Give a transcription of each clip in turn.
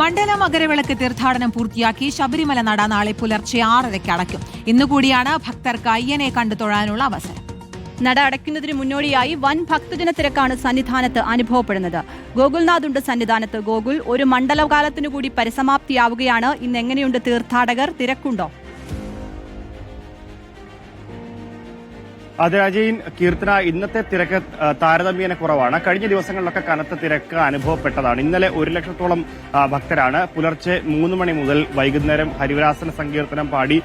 മണ്ഡല മകരവിളക്ക് തീർത്ഥാടനം പൂർത്തിയാക്കി ശബരിമല നട നാളെ പുലർച്ചെ 6:30-ക്ക് അടയ്ക്കും. ഇന്നുകൂടിയാണ് ഭക്തർക്ക് അയ്യനെ കണ്ടു തൊഴാനുള്ള അവസരം. നട അടയ്ക്കുന്നതിന് മുന്നോടിയായി വൻ ഭക്തജന തിരക്കാണ് സന്നിധാനത്ത് അനുഭവപ്പെടുന്നത്. ഗോകുൽനാഥ് ഉണ്ട് സന്നിധാനത്ത്. ഗോകുൽ, ഒരു മണ്ഡലകാലത്തിനു കൂടി പരിസമാപ്തിയാവുകയാണ്. ഇന്ന് എങ്ങനെയുണ്ട് തീർത്ഥാടകർ? തിരക്കുണ്ടോ? അതെ അജയൻ, കീർത്തന, ഇന്നത്തെ തിരക്ക് താരതമ്യേന കുറവാണ്. കഴിഞ്ഞ ദിവസങ്ങളിലൊക്കെ കനത്ത തിരക്ക് അനുഭവപ്പെട്ടതാണ്. ഇന്നലെ 1 ലക്ഷത്തോളം ഭക്തരാണ് പുലർച്ചെ 3 മണി മുതൽ വൈകുന്നേരം ഹരിവരാസന സങ്കീർത്തനം പാടി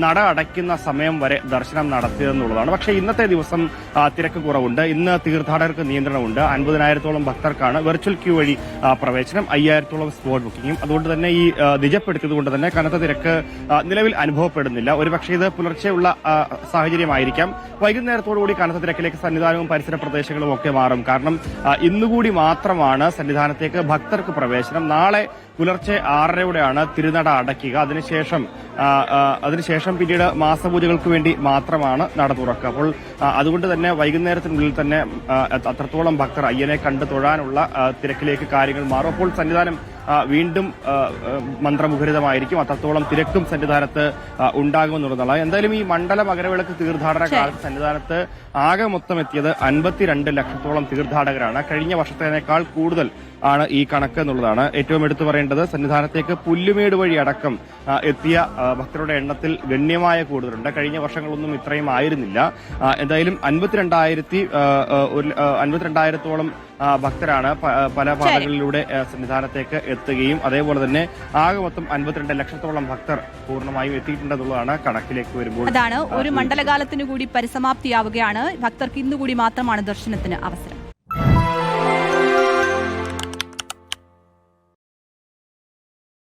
നട അടയ്ക്കുന്ന സമയം വരെ ദർശനം നടത്തിയതെന്നുള്ളതാണ്. പക്ഷേ ഇന്നത്തെ ദിവസം തിരക്ക് കുറവുണ്ട്. ഇന്ന് തീർത്ഥാടകർക്ക് നിയന്ത്രണമുണ്ട്. 50,000-ഓളം ഭക്തർക്കാണ് വെർച്വൽ ക്യൂ വഴി പ്രവേശനം, 5,000-ഓളം സ്പോട്ട് ബുക്കിംഗും. അതുകൊണ്ട് തന്നെ ഈ നിജപ്പെടുത്തിയതുകൊണ്ട് തന്നെ കനത്ത തിരക്ക് നിലവിൽ അനുഭവപ്പെടുന്നില്ല. ഒരുപക്ഷേ ഇത് പുലർച്ചെയുള്ള സാഹചര്യമായിരിക്കാം. വൈകുന്നേരത്തോടുകൂടി കനത്ത തിരക്കിലേക്ക് സന്നിധാനവും പരിസര പ്രദേശങ്ങളും ഒക്കെ മാറും. കാരണം ഇന്നുകൂടി മാത്രമാണ് സന്നിധാനത്തേക്ക് ഭക്തർക്ക് പ്രവേശനം. നാളെ പുലർച്ചെ 6:30-യോടെയാണ് തിരുനട അടയ്ക്കുക. അതിനുശേഷം പിന്നീട് മാസപൂജകൾക്ക് വേണ്ടി മാത്രമാണ് നട തുറക്കുക. അപ്പോൾ അതുകൊണ്ട് തന്നെ വൈകുന്നേരത്തിനുള്ളിൽ തന്നെ അത്രത്തോളം ഭക്തർ അയ്യനെ കണ്ടു തൊഴാനുള്ള തിരക്കിലേക്ക് കാര്യങ്ങൾ മാറും. അപ്പോൾ സന്നിധാനം വീണ്ടും മന്ത്രമുഖരിതമായിരിക്കും. അത്രത്തോളം തിരക്കും സന്നിധാനത്ത് ഉണ്ടാകുമെന്നുള്ളതാണ്. എന്തായാലും ഈ മണ്ഡല മകരവിളക്ക് തീർത്ഥാടന കാലത്ത് സന്നിധാനത്ത് ആകെ മൊത്തം എത്തിയത് 52 ലക്ഷത്തോളം തീർത്ഥാടകരാണ്. കഴിഞ്ഞ വർഷത്തേക്കാൾ കൂടുതൽ ആണ് ഈ കണക്ക് എന്നുള്ളതാണ്. ഏറ്റവും എടുത്തു പറയേണ്ടത് സന്നിധാനത്തേക്ക് പുല്ലുമേട് വഴി അടക്കം എത്തിയ ഭക്തരുടെ എണ്ണത്തിൽ ഗണ്യമായ കൂടുതലുണ്ട്. കഴിഞ്ഞ വർഷങ്ങളൊന്നും ഇത്രയും ആയിരുന്നില്ല. എന്തായാലും 52,000-ഓളം ഭക്തരാണ് പല പാതകളിലൂടെ സന്നിധാനത്തേക്ക് എത്തുകയും അതേപോലെ തന്നെ ആകെ മൊത്തം 52 ലക്ഷത്തോളം ഭക്തർ പൂർണ്ണമായും എത്തിയിട്ടുണ്ടെന്നുള്ളതാണ് കണക്കിലേക്ക് വരുമ്പോൾ. അതാണ് ഒരു മണ്ഡലകാലത്തിനു കൂടി പരിസമാപ്തിയാവുകയാണ്. ഭക്തർക്ക് ഇന്നുകൂടി മാത്രമാണ് ദർശനത്തിന് അവസരം.